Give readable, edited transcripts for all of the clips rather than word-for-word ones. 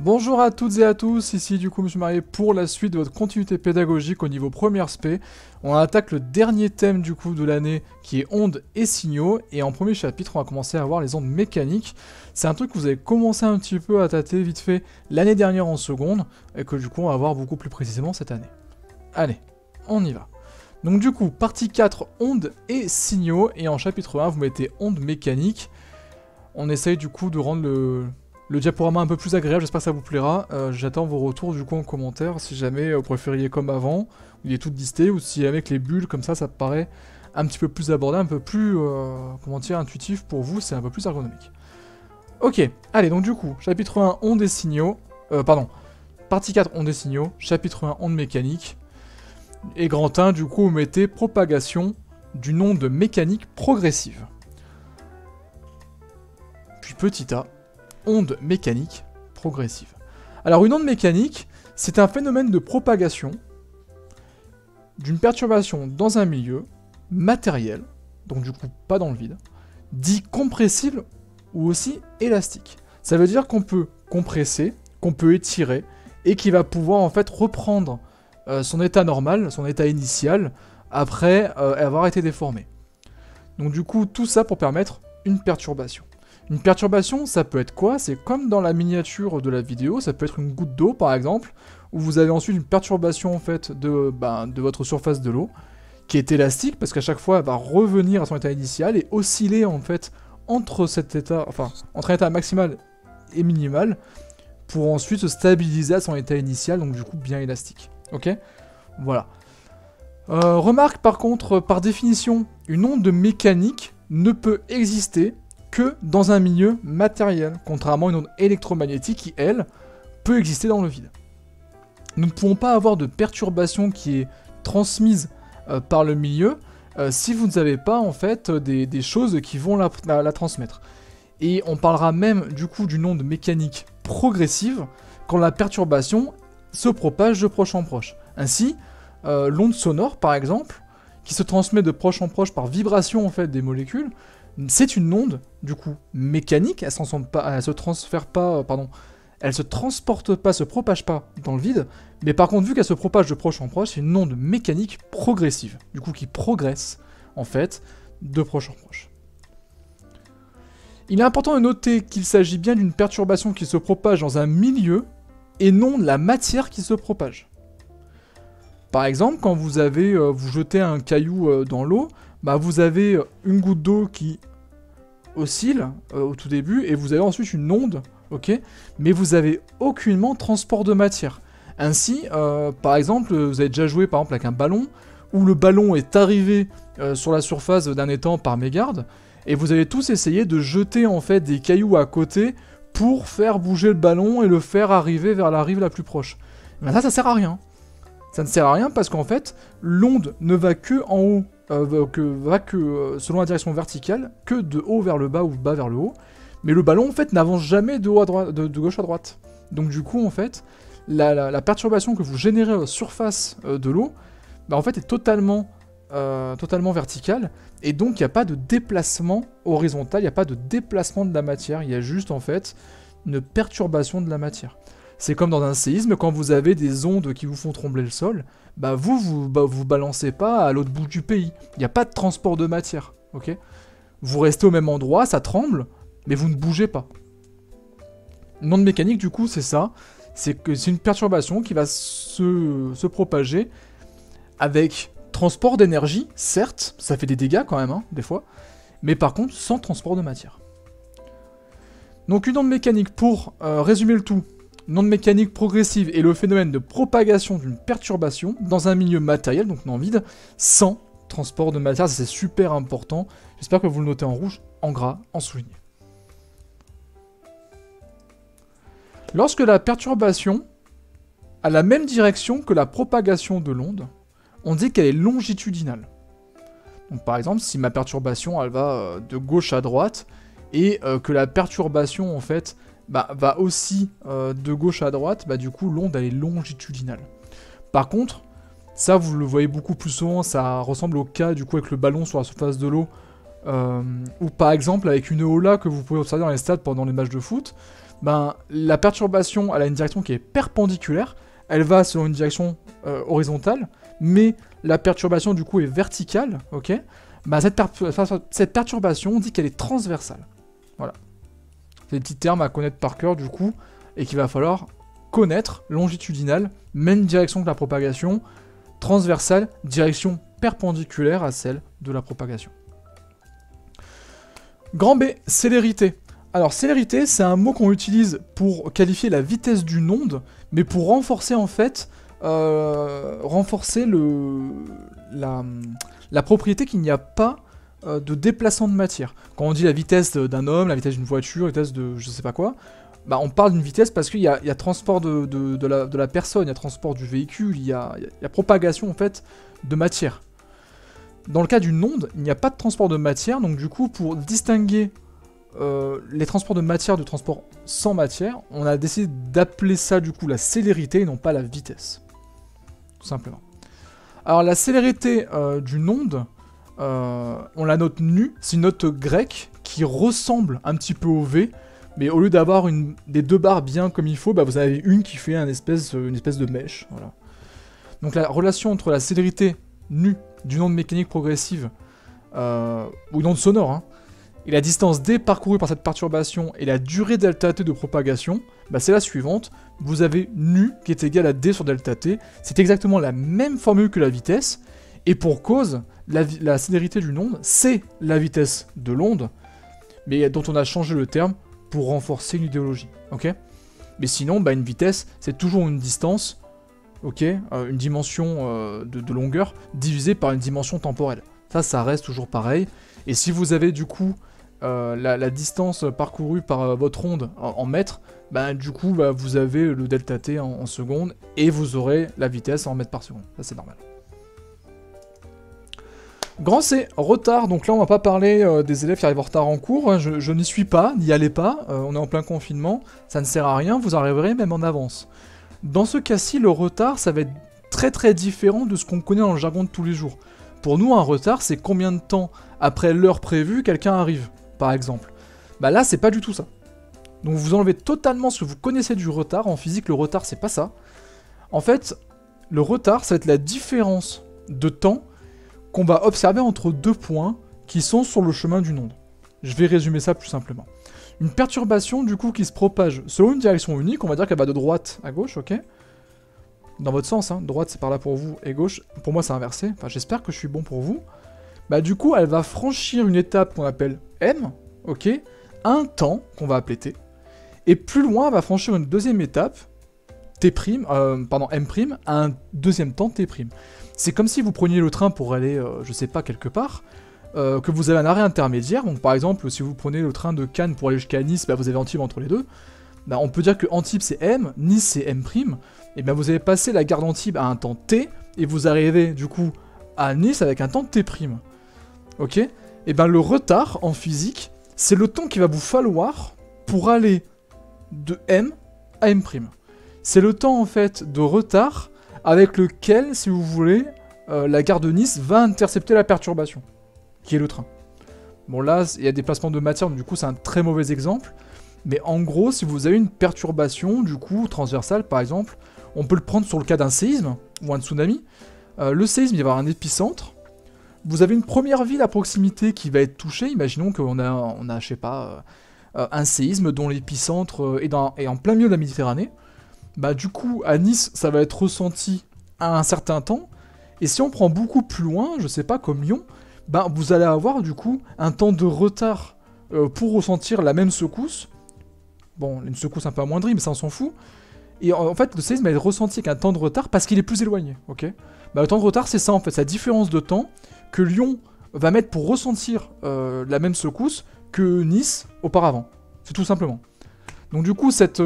Bonjour à toutes et à tous, ici du coup Monsieur Marié pour la suite de votre continuité pédagogique au niveau première spé. On attaque le dernier thème du coup de l'année qui est ondes et signaux, et en premier chapitre on va commencer à voir les ondes mécaniques. C'est un truc que vous avez commencé un petit peu à tâter vite fait l'année dernière en seconde, et que du coup on va voir beaucoup plus précisément cette année. Allez, on y va. Donc du coup, partie 4, ondes et signaux, et en chapitre 1 vous mettez ondes mécaniques. On essaye du coup de rendre le diaporama un peu plus agréable, j'espère que ça vous plaira. J'attends vos retours du coup en commentaire, si jamais vous préfériez comme avant, où il est tout disté, ou si avec les bulles comme ça paraît un petit peu plus abordable, un peu plus, comment dire, intuitif pour vous, c'est un peu plus ergonomique. Ok, allez, donc du coup, chapitre 1, ondes et signaux, partie 4, ondes et signaux, chapitre 1, ondes mécaniques, et grand 1, du coup, vous mettez propagation d'une onde mécanique progressive. Puis petit a, onde mécanique progressive. Alors une onde mécanique, c'est un phénomène de propagation d'une perturbation dans un milieu matériel, donc du coup pas dans le vide, dit compressible ou aussi élastique. Ça veut dire qu'on peut compresser, qu'on peut étirer, et qui va pouvoir en fait reprendre son état normal, son état initial, après avoir été déformé. Donc du coup tout ça pour permettre une perturbation. Une perturbation, ça peut être quoi? C'est comme dans la miniature de la vidéo, ça peut être une goutte d'eau par exemple, où vous avez ensuite une perturbation en fait de votre surface de l'eau, qui est élastique, parce qu'à chaque fois elle va revenir à son état initial et osciller en fait entre cet état, entre un état maximal et minimal, pour ensuite se stabiliser à son état initial, donc du coup bien élastique. Ok? Voilà. Remarque par contre, par définition, une onde mécanique ne peut exister que dans un milieu matériel, contrairement à une onde électromagnétique qui, elle, peut exister dans le vide. Nous ne pouvons pas avoir de perturbation qui est transmise par le milieu si vous n'avez pas en fait des choses qui vont la transmettre. Et on parlera même du coup d'une onde mécanique progressive quand la perturbation se propage de proche en proche. Ainsi, l'onde sonore par exemple, qui se transmet de proche en proche par vibration en fait des molécules, c'est une onde, du coup, mécanique, elle se transporte pas, se propage pas dans le vide, mais par contre, vu qu'elle se propage de proche en proche, c'est une onde mécanique progressive, du coup, qui progresse, en fait, de proche en proche. Il est important de noter qu'il s'agit bien d'une perturbation qui se propage dans un milieu, et non de la matière qui se propage. Par exemple, quand vous jetez un caillou dans l'eau, vous avez une goutte d'eau qui oscille au tout début, et vous avez ensuite une onde, ok, mais vous avez aucunement transport de matière. Ainsi, par exemple, vous avez déjà joué par exemple avec un ballon, où le ballon est arrivé sur la surface d'un étang par mégarde, et vous avez tous essayé de jeter en fait des cailloux à côté pour faire bouger le ballon et le faire arriver vers la rive la plus proche. Mais ça sert à rien. Ça ne sert à rien parce qu'en fait, l'onde ne va que en haut, selon la direction verticale, que de haut vers le bas ou de bas vers le haut. Mais le ballon, en fait, n'avance jamais de gauche à droite. Donc du coup, en fait, la perturbation que vous générez à la surface de l'eau, en fait, est totalement verticale. Et donc, il n'y a pas de déplacement horizontal, il n'y a pas de déplacement de la matière. Il y a juste, en fait, une perturbation de la matière. C'est comme dans un séisme, quand vous avez des ondes qui vous font trembler le sol, vous balancez pas à l'autre bout du pays. Il n'y a pas de transport de matière, ok? Vous restez au même endroit, ça tremble, mais vous ne bougez pas. Une onde mécanique, du coup, c'est ça. C'est une perturbation qui va se propager avec transport d'énergie, certes, ça fait des dégâts quand même, des fois, mais par contre, sans transport de matière. Donc une onde mécanique, pour résumer le tout, une onde mécanique progressive est le phénomène de propagation d'une perturbation dans un milieu matériel, donc non vide, sans transport de matière. C'est super important. J'espère que vous le notez en rouge, en gras, en souligné. Lorsque la perturbation a la même direction que la propagation de l'onde, on dit qu'elle est longitudinale. Donc par exemple, si ma perturbation elle va de gauche à droite, et que la perturbation en fait va aussi de gauche à droite, du coup l'onde elle est longitudinale. Par contre, ça vous le voyez beaucoup plus souvent, ça ressemble au cas du coup avec le ballon sur la surface de l'eau, ou par exemple avec une ola que vous pouvez observer dans les stades pendant les matchs de foot. ben, la perturbation, elle a une direction qui est perpendiculaire, elle va selon une direction horizontale, mais la perturbation du coup est verticale, ok? Ben, cette perturbation, on dit qu'elle est transversale. Voilà. C'est des petits termes à connaître par cœur du coup, et qu'il va falloir connaître. Longitudinale, même direction que la propagation, transversale, direction perpendiculaire à celle de la propagation. Grand B, célérité. Alors célérité, c'est un mot qu'on utilise pour qualifier la vitesse d'une onde, mais pour renforcer en fait, renforcer la propriété qu'il n'y a pas de déplacement de matière. Quand on dit la vitesse d'un homme, la vitesse d'une voiture, la vitesse de je sais pas quoi, bah on parle d'une vitesse parce qu'il y a transport de la personne, il y a transport du véhicule, il y a propagation en fait de matière. Dans le cas d'une onde, il n'y a pas de transport de matière, donc du coup pour distinguer les transports de matière de transport sans matière, on a décidé d'appeler ça du coup la célérité et non pas la vitesse. Tout simplement. Alors la célérité d'une onde, on la note nu, c'est une note grecque qui ressemble un petit peu au V, mais au lieu d'avoir des deux barres bien comme il faut, bah vous avez une qui fait une espèce de mèche. Voilà. Donc la relation entre la célérité nue d'une onde mécanique progressive, ou une onde sonore, hein, et la distance d parcourue par cette perturbation et la durée delta t de propagation, bah c'est la suivante. Vous avez nu qui est égal à d sur delta t, c'est exactement la même formule que la vitesse, et pour cause, la célérité d'une onde, c'est la vitesse de l'onde, mais dont on a changé le terme pour renforcer une idéologie, ok? Mais sinon, bah une vitesse, c'est toujours une distance, ok, une dimension de longueur divisée par une dimension temporelle. Ça reste toujours pareil. Et si vous avez du coup la distance parcourue par votre onde en mètres, bah du coup bah, vous avez le delta t en secondes et vous aurez la vitesse en mètres par seconde. Ça c'est normal. Grand C, retard. Donc là on va pas parler des élèves qui arrivent en retard en cours. Hein. Je n'y suis pas, n'y allez pas. On est en plein confinement, ça ne sert à rien. Vous arriverez même en avance. Dans ce cas-ci, le retard, ça va être très très différent de ce qu'on connaît dans le jargon de tous les jours. Pour nous, un retard, c'est combien de temps après l'heure prévue quelqu'un arrive, par exemple. Bah là, c'est pas du tout ça. Donc vous enlevez totalement ce que vous connaissez du retard. En physique, le retard, c'est pas ça. En fait, le retard, ça va être la différence de temps qu'on va observer entre deux points qui sont sur le chemin d'une onde. Je vais résumer ça plus simplement. Une perturbation, du coup, qui se propage selon une direction unique, on va dire qu'elle va de droite à gauche, ok? Dans votre sens, hein, droite c'est par là pour vous, et gauche, pour moi c'est inversé, enfin j'espère que je suis bon pour vous. Bah du coup, elle va franchir une étape qu'on appelle M, ok? Un temps, qu'on va appeler T. Et plus loin, elle va franchir une deuxième étape, M', à un deuxième temps T'. C'est comme si vous preniez le train pour aller, je sais pas, quelque part, que vous avez un arrêt intermédiaire, donc par exemple, si vous prenez le train de Cannes pour aller jusqu'à Nice, bah, vous avez Antibes entre les deux, bah, on peut dire que Antibes c'est M, Nice c'est M', et bien vous avez passé la gare d'Antibes à un temps T, et vous arrivez du coup à Nice avec un temps T'. Ok? Et bien le retard en physique, c'est le temps qu'il va vous falloir pour aller de M à M'. C'est le temps en fait de retard avec lequel, si vous voulez, la gare de Nice va intercepter la perturbation, qui est le train. Bon là, il y a des placements de matière, donc du coup c'est un très mauvais exemple, mais en gros, si vous avez une perturbation, du coup, transversale par exemple, on peut le prendre sur le cas d'un séisme, ou un tsunami. Le séisme, il va y avoir un épicentre, vous avez une première ville à proximité qui va être touchée, imaginons qu'on a je sais pas, un séisme dont l'épicentre est en plein milieu de la Méditerranée. Bah du coup, à Nice, ça va être ressenti à un certain temps, et si on prend beaucoup plus loin, je sais pas, comme Lyon, bah vous allez avoir du coup un temps de retard pour ressentir la même secousse. Bon, une secousse un peu amoindrie, mais ça on s'en fout. Et en fait, le séisme va être ressenti avec un temps de retard parce qu'il est plus éloigné, ok? Bah le temps de retard, c'est ça en fait, c'est la différence de temps que Lyon va mettre pour ressentir la même secousse que Nice auparavant. C'est tout simplement. Donc du coup, cette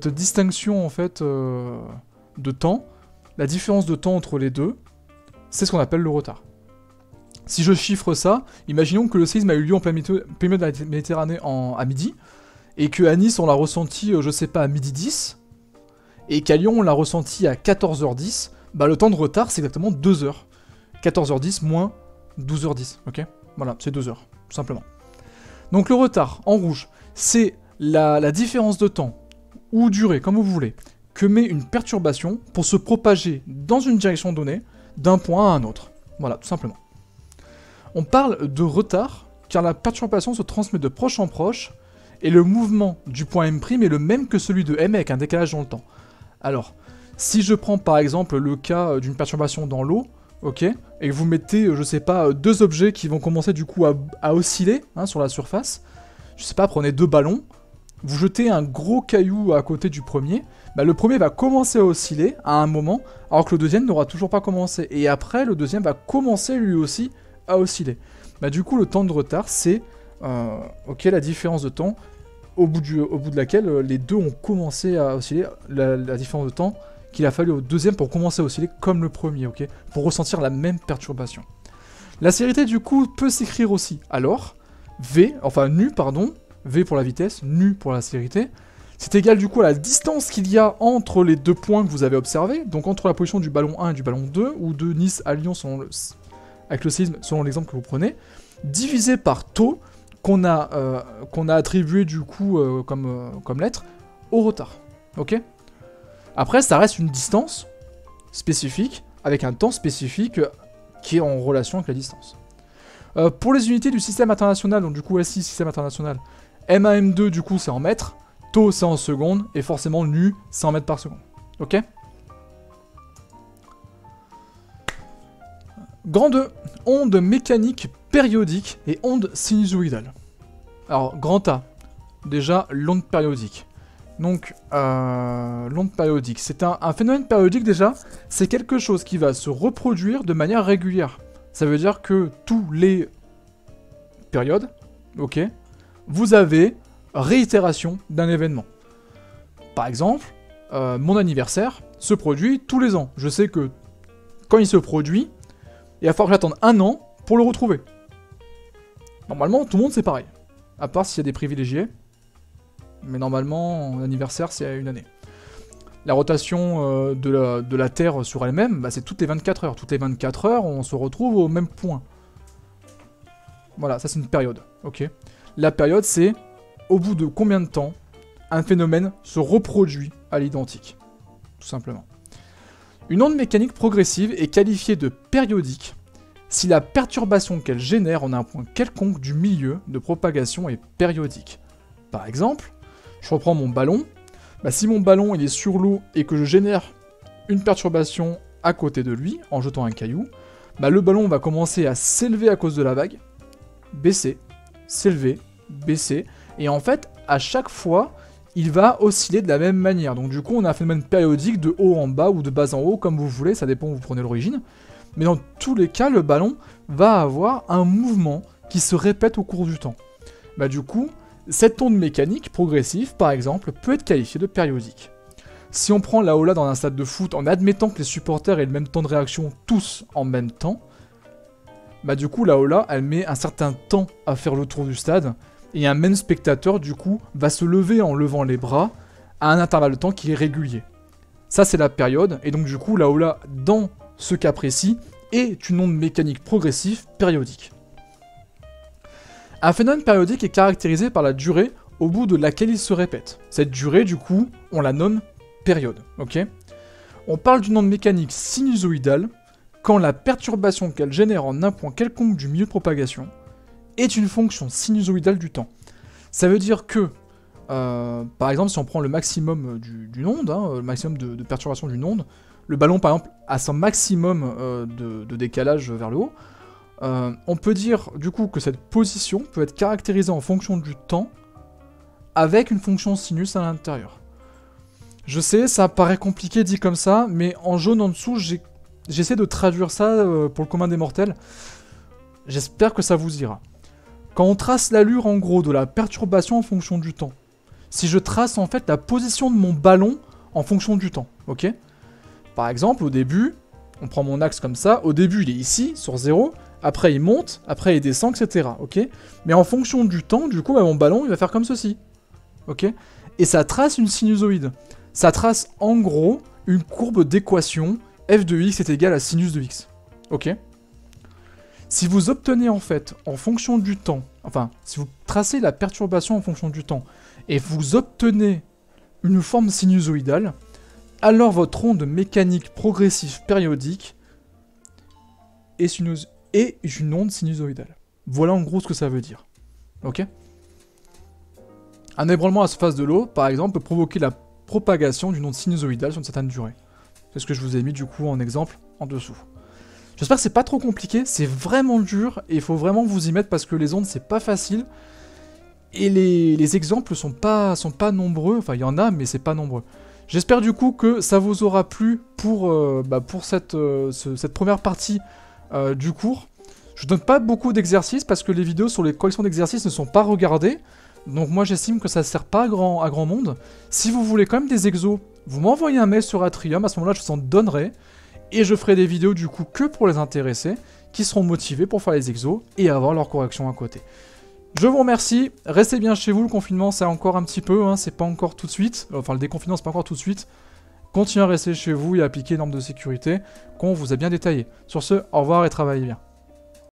distinction en fait de temps, la différence de temps entre les deux, c'est ce qu'on appelle le retard. Si je chiffre ça, imaginons que le séisme a eu lieu en plein milieu de la Méditerranée à midi, et qu'à Nice on l'a ressenti, je sais pas, à midi 10, et qu'à Lyon on l'a ressenti à 14h10, bah le temps de retard c'est exactement 2 heures. 14h10 moins 12h10, ok? Voilà, c'est 2 heures, tout simplement. Donc le retard, en rouge, c'est la différence de temps, ou durée, comme vous voulez, que met une perturbation pour se propager dans une direction donnée, d'un point à un autre. Voilà, tout simplement. On parle de retard, car la perturbation se transmet de proche en proche, et le mouvement du point M' est le même que celui de M avec un décalage dans le temps. Alors, si je prends par exemple le cas d'une perturbation dans l'eau, ok, et que vous mettez, je sais pas, deux objets qui vont commencer du coup à osciller hein, sur la surface, je sais pas, prenez deux ballons, vous jetez un gros caillou à côté du premier, bah le premier va commencer à osciller à un moment, alors que le deuxième n'aura toujours pas commencé. Et après, le deuxième va commencer lui aussi à osciller. Bah du coup, le temps de retard, c'est ok, la différence de temps au bout de laquelle les deux ont commencé à osciller, la différence de temps qu'il a fallu au deuxième pour commencer à osciller comme le premier, ok, pour ressentir la même perturbation. La célérité, du coup, peut s'écrire aussi. Alors, nu, V pour la vitesse, nu pour la célérité, c'est égal du coup à la distance qu'il y a entre les deux points que vous avez observés, donc entre la position du ballon 1 et du ballon 2, ou de Nice à Lyon avec le séisme, selon l'exemple que vous prenez, divisé par taux qu'on a attribué du coup comme lettre au retard. Ok ? Après, ça reste une distance spécifique, avec un temps spécifique qui est en relation avec la distance. Pour les unités du système international, donc du coup SI, système international, M1, M2, du coup, c'est en mètres, taux, c'est en secondes, et forcément, nu, c'est en mètres par seconde. Ok ? Grand 2, onde mécanique périodique et onde sinusoïdale. Alors, grand A, déjà, l'onde périodique. Donc, l'onde périodique, c'est un phénomène périodique déjà, c'est quelque chose qui va se reproduire de manière régulière. Ça veut dire que tous les périodes, ok, vous avez réitération d'un événement. Par exemple, mon anniversaire se produit tous les ans. Je sais que quand il se produit, il va falloir que j'attende un an pour le retrouver. Normalement, tout le monde c'est pareil. À part s'il y a des privilégiés. Mais normalement, mon anniversaire c'est une année. La rotation de la Terre sur elle-même, bah, c'est toutes les 24 heures. Toutes les 24 heures, on se retrouve au même point. Voilà, ça c'est une période. Ok. La période, c'est au bout de combien de temps un phénomène se reproduit à l'identique. Tout simplement. Une onde mécanique progressive est qualifiée de périodique si la perturbation qu'elle génère en un point quelconque du milieu de propagation est périodique. Par exemple, je reprends mon ballon. Bah, si mon ballon il est sur l'eau et que je génère une perturbation à côté de lui en jetant un caillou, bah, le ballon va commencer à s'élever à cause de la vague, baisser, s'élever, baisser, et en fait, à chaque fois, il va osciller de la même manière. Donc du coup, on a un phénomène périodique de haut en bas ou de bas en haut, comme vous voulez, ça dépend où vous prenez l'origine. Mais dans tous les cas, le ballon va avoir un mouvement qui se répète au cours du temps. Bah du coup, cette onde mécanique progressive, par exemple, peut être qualifiée de périodique. Si on prend la Ola dans un stade de foot en admettant que les supporters aient le même temps de réaction tous en même temps, bah du coup la Ola, elle met un certain temps à faire le tour du stade, et un même spectateur, du coup, va se lever en levant les bras à un intervalle de temps qui est régulier. Ça, c'est la période, et donc du coup, la Ola, dans ce cas précis, est une onde mécanique progressive périodique. Un phénomène périodique est caractérisé par la durée au bout de laquelle il se répète. Cette durée, du coup, on la nomme période. Ok ? On parle d'une onde mécanique sinusoïdale quand la perturbation qu'elle génère en un point quelconque du milieu de propagation est une fonction sinusoïdale du temps. Ça veut dire que, par exemple, si on prend le maximum d'une onde, hein, le maximum de perturbation d'une onde, le ballon, par exemple, a son maximum de décalage vers le haut, on peut dire, du coup, que cette position peut être caractérisée en fonction du temps avec une fonction sinus à l'intérieur. Je sais, ça paraît compliqué dit comme ça, mais en jaune en dessous, j'essaie de traduire ça pour le commun des mortels. J'espère que ça vous ira. Quand on trace l'allure en gros de la perturbation en fonction du temps, si je trace en fait la position de mon ballon en fonction du temps, ok ? Par exemple, au début, on prend mon axe comme ça, au début il est ici, sur 0, après il monte, après il descend, etc. Ok ? Mais en fonction du temps, du coup, bah, mon ballon il va faire comme ceci, ok ? Et ça trace une sinusoïde. Ça trace en gros une courbe d'équation f de x est égal à sinus de x, ok ? Si vous obtenez en fait, en fonction du temps, enfin, si vous tracez la perturbation en fonction du temps, et vous obtenez une forme sinusoïdale, alors votre onde mécanique progressive périodique est une onde sinusoïdale. Voilà en gros ce que ça veut dire. Ok? Un ébranlement à la surface de l'eau, par exemple, peut provoquer la propagation d'une onde sinusoïdale sur une certaine durée. C'est ce que je vous ai mis du coup en exemple en dessous. J'espère que c'est pas trop compliqué, c'est vraiment dur et il faut vraiment vous y mettre parce que les ondes c'est pas facile. Et les exemples sont pas nombreux, enfin il y en a mais c'est pas nombreux. J'espère du coup que ça vous aura plu pour cette première partie du cours. Je donne pas beaucoup d'exercices parce que les vidéos sur les collections d'exercices ne sont pas regardées. Donc moi j'estime que ça sert pas à grand monde. Si vous voulez quand même des exos, vous m'envoyez un mail sur Atrium, à ce moment-là je vous en donnerai. Et je ferai des vidéos du coup que pour les intéressés, qui seront motivés pour faire les exos et avoir leur correction à côté. Je vous remercie, restez bien chez vous, le confinement c'est encore un petit peu, hein, c'est pas encore tout de suite, enfin le déconfinement c'est pas encore tout de suite. Continuez à rester chez vous et à appliquer les normes de sécurité qu'on vous a bien détaillées. Sur ce, au revoir et travaillez bien.